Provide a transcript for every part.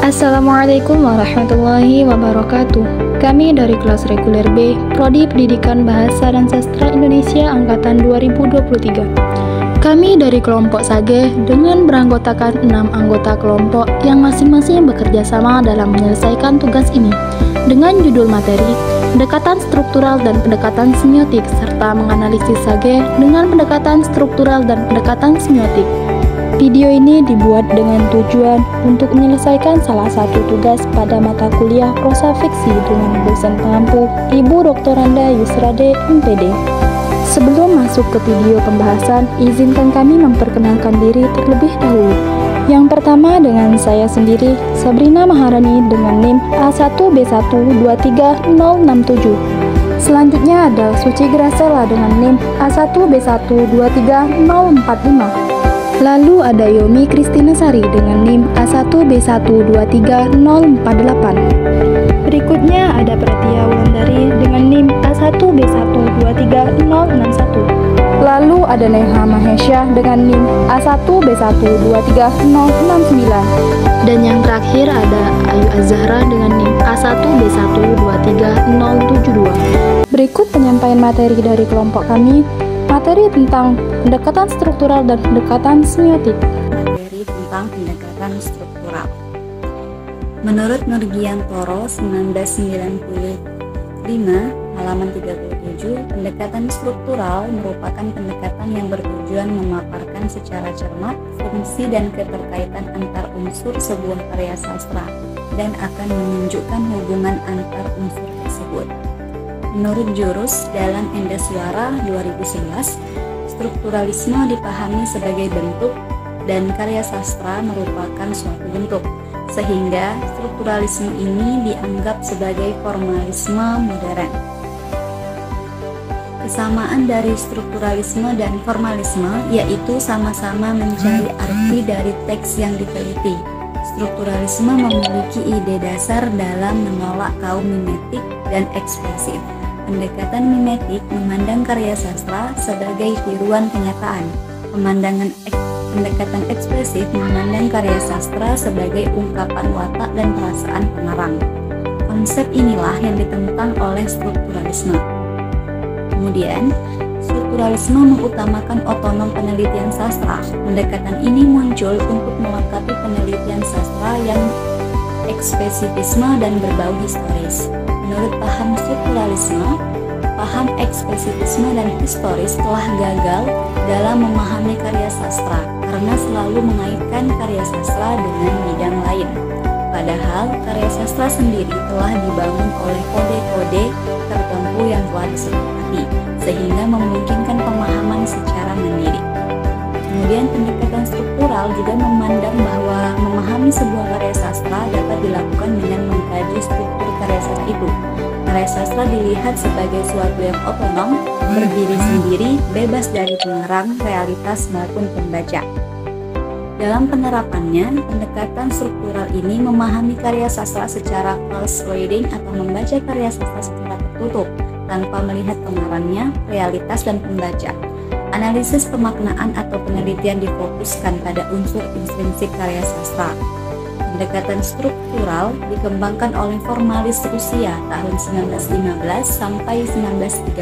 Assalamualaikum warahmatullahi wabarakatuh. Kami dari kelas reguler B, Prodi Pendidikan Bahasa dan Sastra Indonesia Angkatan 2023. Kami dari kelompok Sage dengan beranggotakan 6 anggota kelompok yang masing-masing bekerja sama dalam menyelesaikan tugas ini dengan judul materi pendekatan struktural dan pendekatan semiotik serta menganalisis Sage dengan pendekatan struktural dan pendekatan semiotik. Video ini dibuat dengan tujuan untuk menyelesaikan salah satu tugas pada mata kuliah prosa fiksi dengan dosen pengampu Ibu Dr. Randa Yusrade, MPD. Sebelum masuk ke video pembahasan, izinkan kami memperkenalkan diri terlebih dahulu. Yang pertama dengan saya sendiri, Sabrina Maharani dengan NIM A1B123067. Selanjutnya ada Suci Gracella dengan NIM A1B123045. Lalu ada Yomi Kristina Sari dengan NIM A1B123048. Berikutnya ada Pratia Wulandari dengan NIM A1B123061. Lalu ada Neha Mahesya dengan NIM A1B123069. Dan yang terakhir ada Ayu Azahra dengan NIM A1B123072. Berikut penyampaian materi dari kelompok kami. Materi tentang pendekatan struktural dan pendekatan semiotik. Materi tentang pendekatan struktural. Menurut Nurgiantoro 1995, halaman 37, pendekatan struktural merupakan pendekatan yang bertujuan memaparkan secara cermat fungsi dan keterkaitan antar unsur sebuah karya sastra dan akan menunjukkan hubungan antar unsur tersebut. Menurut Jurus dalam Endasuara 2011, strukturalisme dipahami sebagai bentuk dan karya sastra merupakan suatu bentuk, sehingga strukturalisme ini dianggap sebagai formalisme modern. Kesamaan dari strukturalisme dan formalisme yaitu sama-sama mencari arti dari teks yang diteliti. Strukturalisme memiliki ide dasar dalam menolak kaum mimetik dan ekspresif. Pendekatan mimetik memandang karya sastra sebagai tiruan kenyataan. Pendekatan ekspresif memandang karya sastra sebagai ungkapan watak dan perasaan pengarang. Konsep inilah yang ditentang oleh strukturalisme. Kemudian, strukturalisme mengutamakan otonom penelitian sastra. Pendekatan ini muncul untuk melengkapi penelitian sastra yang ekspresifisme dan berbau historis. Menurut paham strukturalisme, paham ekspresifisme dan historis telah gagal dalam memahami karya sastra karena selalu mengaitkan karya sastra dengan bidang lain. Padahal karya sastra sendiri telah dibangun oleh kode-kode tertentu yang telah disepakati, sehingga memungkinkan pemahaman secara mandiri. Kemudian pendekatan struktural juga memandang bahwa memahami sebuah karya sastra dapat dilakukan dengan mengkaji struktur karya sastra itu. Karya sastra dilihat sebagai suatu yang otonom, berdiri sendiri, bebas dari pengarang, realitas maupun pembaca. Dalam penerapannya, pendekatan struktural ini memahami karya sastra secara close reading atau membaca karya sastra secara tertutup, tanpa melihat pengarangnya, realitas, dan pembaca. Analisis pemaknaan atau penelitian difokuskan pada unsur intrinsik karya sastra. Pendekatan struktural dikembangkan oleh formalis Rusia tahun 1915 sampai 1930.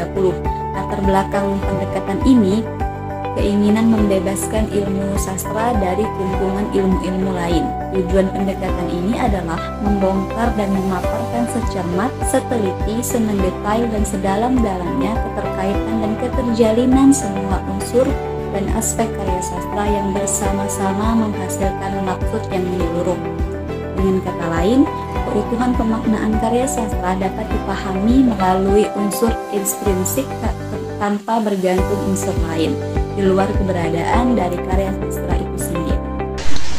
Latar belakang pendekatan ini, keinginan membebaskan ilmu sastra dari kumpulan ilmu-ilmu lain. Tujuan pendekatan ini adalah membongkar dan memaparkan secermat, seteliti, semendetail, dan sedalam-dalamnya keterkaitan dan keterjalinan semua unsur dan aspek karya sastra yang bersama-sama menghasilkan maksud yang menyeluruh. Dengan kata lain, keutuhan pemaknaan karya sastra dapat dipahami melalui unsur intrinsik tanpa bergantung unsur lain, di luar keberadaan dari karya sastra itu sendiri.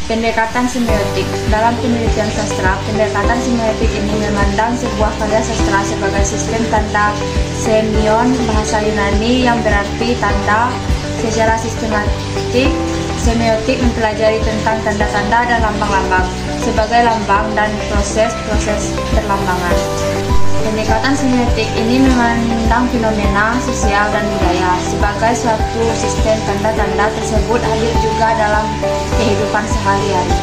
Pendekatan semiotik. Dalam penelitian sastra, pendekatan semiotik ini memandang sebuah karya sastra sebagai sistem tanda semion bahasa Yunani yang berarti tanda secara sistematik semiotik mempelajari tentang tanda-tanda dan lambang-lambang sebagai lambang dan proses-proses perlambangan. Pendekatan semiotik ini memandang fenomena sosial dan budaya sebagai suatu sistem tanda-tanda tersebut hadir juga dalam kehidupan sehari-hari.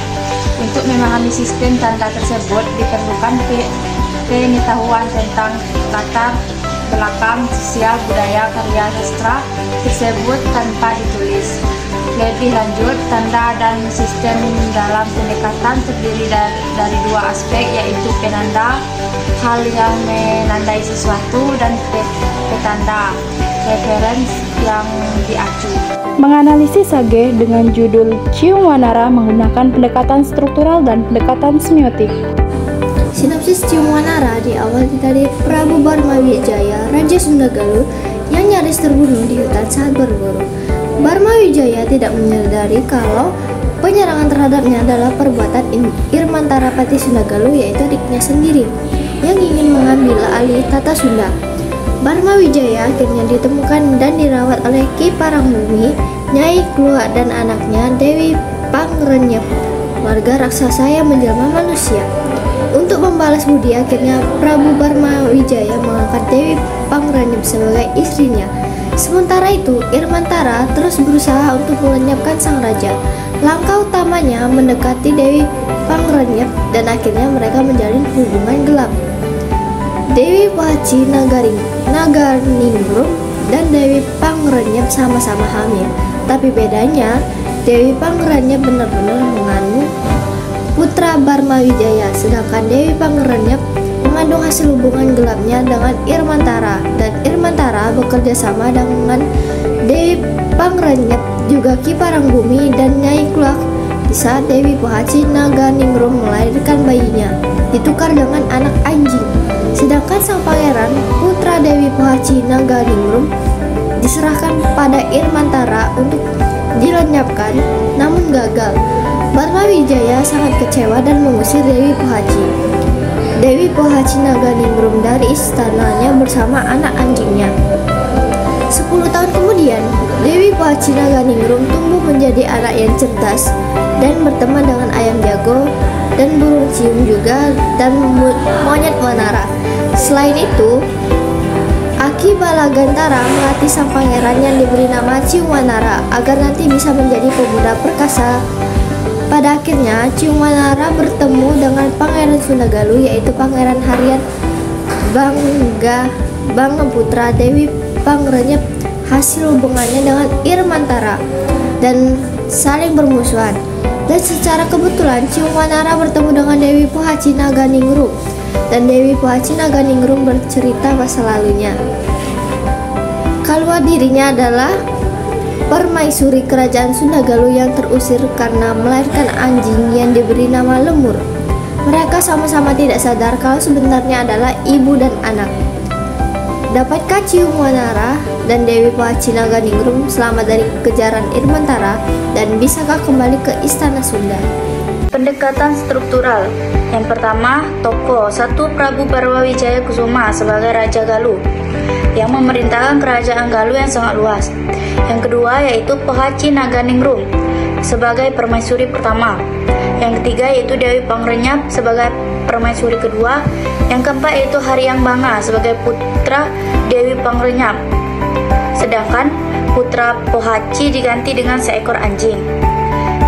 Untuk memahami sistem tanda tersebut diperlukan pengetahuan tentang latar belakang sosial budaya karya sastra tersebut tanpa ditulis. Lebih lanjut, tanda dan sistem dalam pendekatan terdiri dari dua aspek, yaitu penanda, hal yang menandai sesuatu, dan petanda, referens yang diacu. Menganalisis Sage dengan judul Cium Wanara menggunakan pendekatan struktural dan pendekatan semiotik. Sinopsis Cium Wanara diawali dari Prabu Barmawijaya, Raja Sunda Galuh yang nyaris terbunuh di hutan saat berburu. Barmawijaya tidak menyadari kalau penyerangan terhadapnya adalah perbuatan Irmantara Pati Sunda Galuh, yaitu adiknya sendiri yang ingin mengambil alih tata Sunda. Barmawijaya akhirnya ditemukan dan dirawat oleh Ki Parangbumi, Nyai Kluwa, dan anaknya Dewi Pangrenyep, warga raksasa yang menjelma manusia. Untuk membalas budi, akhirnya Prabu Barmawijaya mengangkat Dewi Pangrenyep sebagai istrinya. Sementara itu, Irmantara terus berusaha untuk melenyapkan sang raja. Langkah utamanya mendekati Dewi Pangrenyep dan akhirnya mereka menjalin hubungan gelap. Dewi Pohaci Naganingrum dan Dewi Pangrenyep sama-sama hamil. Tapi bedanya, Dewi Pangrenyep benar-benar mengandung putra Barmawijaya, sedangkan Dewi Pangrenyep mengandung hasil hubungan gelapnya dengan Irmantara, dan Irmantara bekerja sama dengan Dewi Pangrenyep, juga Ki Parangbumi dan Nyai Kluwa di saat Dewi Pohaci Naganingrum melahirkan bayinya, ditukar dengan anak anjing. Sedangkan sang pangeran, putra Dewi Pohaci Naganingrum, diserahkan pada Irmantara untuk dilenyapkan, namun gagal. Barmawijaya sangat kecewa dan mengusir Dewi Pohaci. Dewi Pohaci Naganingrum dari istananya bersama anak anjingnya. 10 tahun kemudian, Dewi Pohaci Naganingrum tumbuh menjadi anak yang cerdas dan berteman dengan ayam jago dan burung cium juga dan monyet wanara. Selain itu, Aki Balagantara melatih sang pangeran yang diberi nama Cium Wanara agar nanti bisa menjadi pemuda perkasa. Pada akhirnya, Cium Wanara bertemu dengan Pangeran Sunda Galuh, yaitu Pangeran Harian Banggaputra Dewi Pangrenyep. Hasil hubungannya dengan Irmantara dan saling bermusuhan. Dan secara kebetulan Cium Wanara bertemu dengan Dewi Pohaci Naganingrum, dan Dewi Pohaci Naganingrum bercerita masa lalunya. Kalau dirinya adalah permaisuri kerajaan Sunda Galuh yang terusir karena melahirkan anjing yang diberi nama Lemur. Mereka sama-sama tidak sadar kalau sebenarnya adalah ibu dan anak. Dapatkah Cium Wanara dan Dewi Pohaci Naganingrum selamat dari kejaran Irmantara, dan bisakah kembali ke istana Sunda? Pendekatan struktural. Yang pertama, tokoh 1 Prabu Barmawijaya Kusuma sebagai Raja Galuh yang memerintahkan kerajaan Galuh yang sangat luas. Yang kedua yaitu Pohaci Naganingrum sebagai permaisuri pertama. Yang ketiga yaitu Dewi Pangrenyep sebagai permaisuri kedua. Yang keempat yaitu Haryang Bangga sebagai putra Dewi Pangrenyep. Sedangkan putra Pohaci diganti dengan seekor anjing.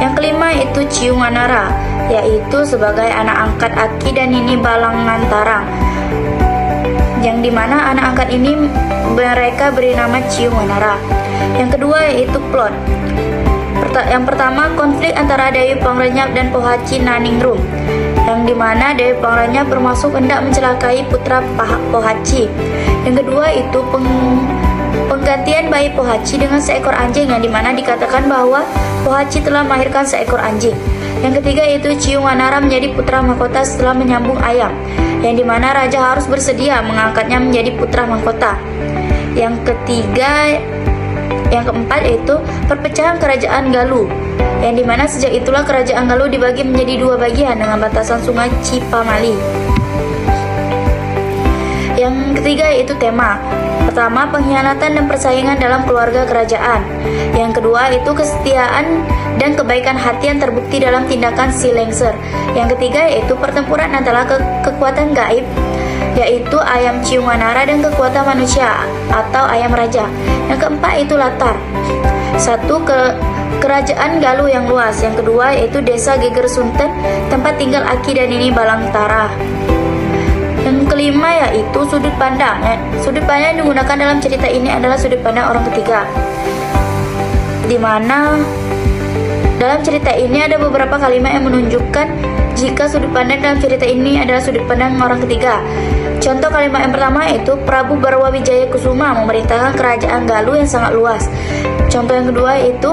Yang kelima yaitu Cium Wanara, yaitu sebagai anak angkat Aki dan Nini Balangantarang, yang dimana anak angkat ini mereka beri nama Cium Wanara. Yang kedua yaitu plot. Yang pertama, konflik antara Dewi Pangrenyep dan Pohaci Naganingrum, yang dimana Dewi Pangrenyep bermaksud hendak mencelakai putra Pohaci. Yang kedua itu penggantian bayi Pohaci dengan seekor anjing, yang dimana dikatakan bahwa Pohaci telah melahirkan seekor anjing. Yang ketiga yaitu Cium Wanara menjadi putra mahkota setelah menyambung ayam, yang dimana raja harus bersedia mengangkatnya menjadi putra mahkota. Yang keempat yaitu perpecahan kerajaan Galuh, yang dimana sejak itulah kerajaan Galuh dibagi menjadi 2 bagian dengan batasan sungai Cipamali. Yang ketiga yaitu tema. pertama, pengkhianatan dan persaingan dalam keluarga kerajaan. Yang kedua itu kesetiaan dan kebaikan hati yang terbukti dalam tindakan si Lengser. Yang ketiga yaitu pertempuran antara kekuatan gaib, yaitu ayam Ciungwanara, dan kekuatan manusia atau ayam raja. Yang keempat itu latar. Satu, kerajaan Galuh yang luas. Yang kedua yaitu desa Geger Sunten, tempat tinggal Aki dan Nini Balangtara. Yang kelima yaitu sudut pandang. Sudut pandang yang digunakan dalam cerita ini adalah sudut pandang orang ketiga, di mana dalam cerita ini ada beberapa kalimat yang menunjukkan jika sudut pandang dalam cerita ini adalah sudut pandang orang ketiga. Contoh kalimat yang pertama yaitu Prabu Barwawijaya Kusuma memerintahkan kerajaan Galuh yang sangat luas. Contoh yang kedua yaitu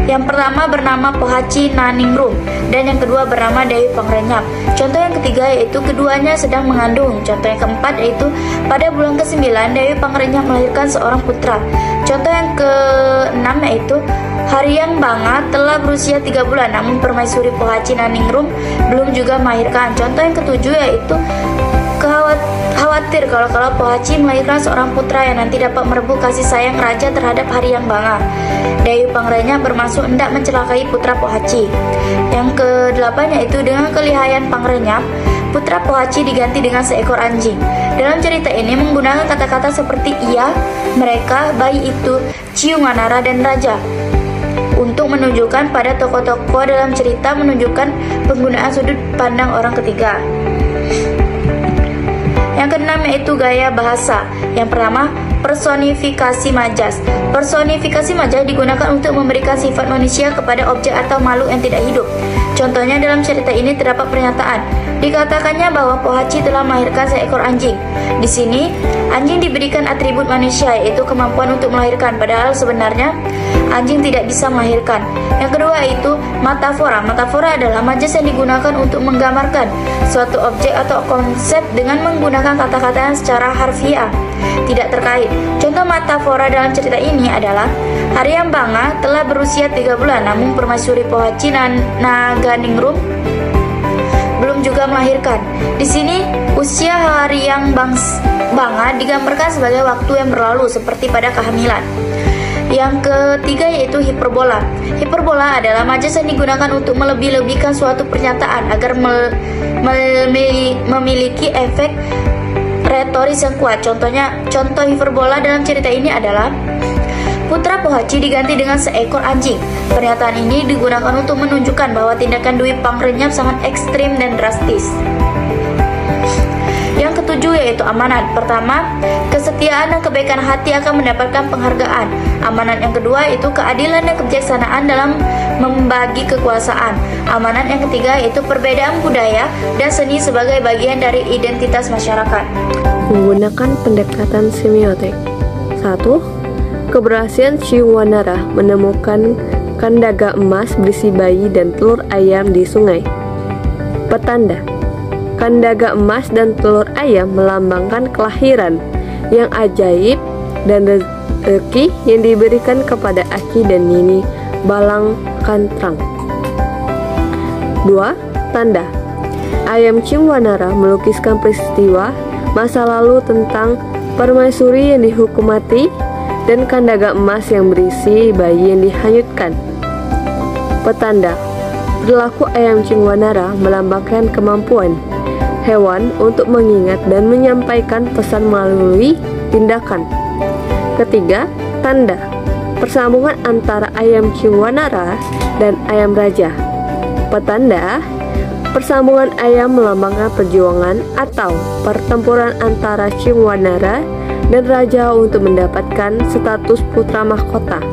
yang pertama bernama Pohaci Naningrum dan yang kedua bernama Dewi Pangrenyap. Contoh yang ketiga yaitu keduanya sedang mengandung. Contoh yang keempat yaitu pada bulan ke-9 Dewi Pangrenyap melahirkan seorang putra. Contoh yang ke-6 yaitu Haryang Banga telah berusia 3 bulan namun Permaisuri Pohaci Naningrum belum juga melahirkan. Contoh yang ke-7 yaitu khawatir kalau Pohaci melahirkan seorang putra yang nanti dapat merebut kasih sayang raja terhadap Haryang Banga. Dewi Pangrenyap bermaksud hendak mencelakai putra Pohaci. Yang ke-8 yaitu dengan kelihayan Pangrenyap, putra Pohaci diganti dengan seekor anjing. Dalam cerita ini menggunakan kata-kata seperti ia, mereka, bayi itu, Ciungwanara dan raja untuk menunjukkan pada tokoh-tokoh dalam cerita, menunjukkan penggunaan sudut pandang orang ketiga. Yang keenam yaitu gaya bahasa. Yang pertama, personifikasi majas. Personifikasi majas digunakan untuk memberikan sifat manusia kepada objek atau makhluk yang tidak hidup. Contohnya dalam cerita ini terdapat pernyataan, dikatakannya bahwa Pohaci telah melahirkan seekor anjing. Di sini, anjing diberikan atribut manusia yaitu kemampuan untuk melahirkan, padahal sebenarnya anjing tidak bisa melahirkan. Yang kedua yaitu metafora. Metafora adalah majas yang digunakan untuk menggambarkan suatu objek atau konsep dengan menggunakan kata-kata yang secara harfiah tidak terkait. Contoh metafora dalam cerita ini adalah Haryang Banga telah berusia 3 bulan namun Permaisuri Pohaci Naganingrum belum juga melahirkan. Di sini usia Haryang Banga digambarkan sebagai waktu yang berlalu seperti pada kehamilan. Yang ketiga yaitu hiperbola. Hiperbola adalah majas yang digunakan untuk melebih-lebihkan suatu pernyataan agar memiliki efek retoris yang kuat. Contoh hiperbola dalam cerita ini adalah putra Pohaci diganti dengan seekor anjing. Pernyataan ini digunakan untuk menunjukkan bahwa tindakan Dewi Pangrenyap sangat ekstrim dan drastis. Yang ketujuh yaitu amanat. Pertama, kesetiaan dan kebaikan hati akan mendapatkan penghargaan. Amanat yang kedua yaitu keadilan dan kebijaksanaan dalam membagi kekuasaan. Amanat yang ketiga yaitu perbedaan budaya dan seni sebagai bagian dari identitas masyarakat. Menggunakan pendekatan semiotik. 1. Keberhasilan Ciungwanara menemukan kandaga emas berisi bayi dan telur ayam di sungai. Petanda. Kandaga emas dan telur ayam melambangkan kelahiran yang ajaib dan rezeki yang diberikan kepada Aki dan Nini Balangkantrang. 2. Tanda. Ayam Ciungwanara melukiskan peristiwa masa lalu tentang permaisuri yang dihukum mati dan kandaga emas yang berisi bayi yang dihanyutkan. Petanda. Perilaku ayam Ciungwanara melambangkan kemampuan hewan untuk mengingat dan menyampaikan pesan melalui tindakan. Ketiga, tanda. Persambungan antara ayam Ciungwanara dan ayam raja. Petanda. Persambungan ayam melambangkan perjuangan atau pertempuran antara Ciungwanara dan raja untuk mendapatkan status putra mahkota.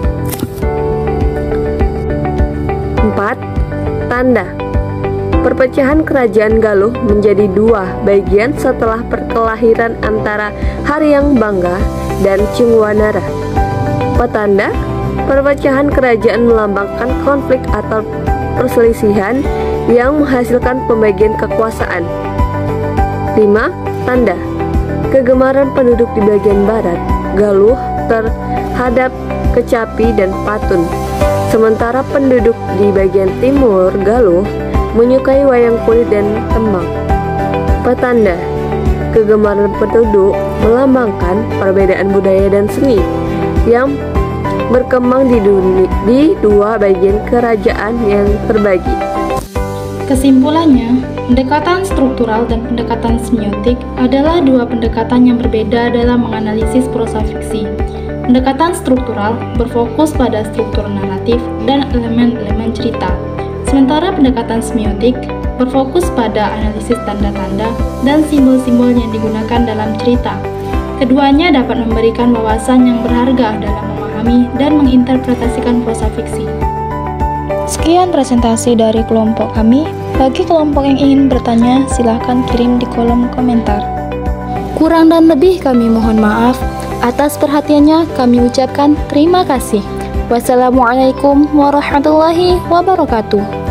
4. Tanda. Perpecahan kerajaan Galuh menjadi 2 bagian setelah perkelahiran antara Haryang Banga dan Ciungwanara. Petanda. Perpecahan kerajaan melambangkan konflik atau perselisihan yang menghasilkan pembagian kekuasaan. 5. Tanda. Kegemaran penduduk di bagian barat Galuh terhadap kecapi dan patun, sementara penduduk di bagian timur Galuh menyukai wayang kulit dan tembang. Petanda. kegemaran penduduk melambangkan perbedaan budaya dan seni yang berkembang di dua bagian kerajaan yang terbagi. Kesimpulannya, pendekatan struktural dan pendekatan semiotik adalah dua pendekatan yang berbeda dalam menganalisis prosa fiksi. Pendekatan struktural berfokus pada struktur naratif dan elemen-elemen cerita, sementara pendekatan semiotik berfokus pada analisis tanda-tanda dan simbol-simbol yang digunakan dalam cerita. Keduanya dapat memberikan wawasan yang berharga dalam memahami dan menginterpretasikan prosa fiksi. Sekian presentasi dari kelompok kami. Bagi kelompok yang ingin bertanya, silahkan kirim di kolom komentar. Kurang dan lebih kami mohon maaf. Atas perhatiannya kami ucapkan terima kasih. Wassalamualaikum warahmatullahi wabarakatuh.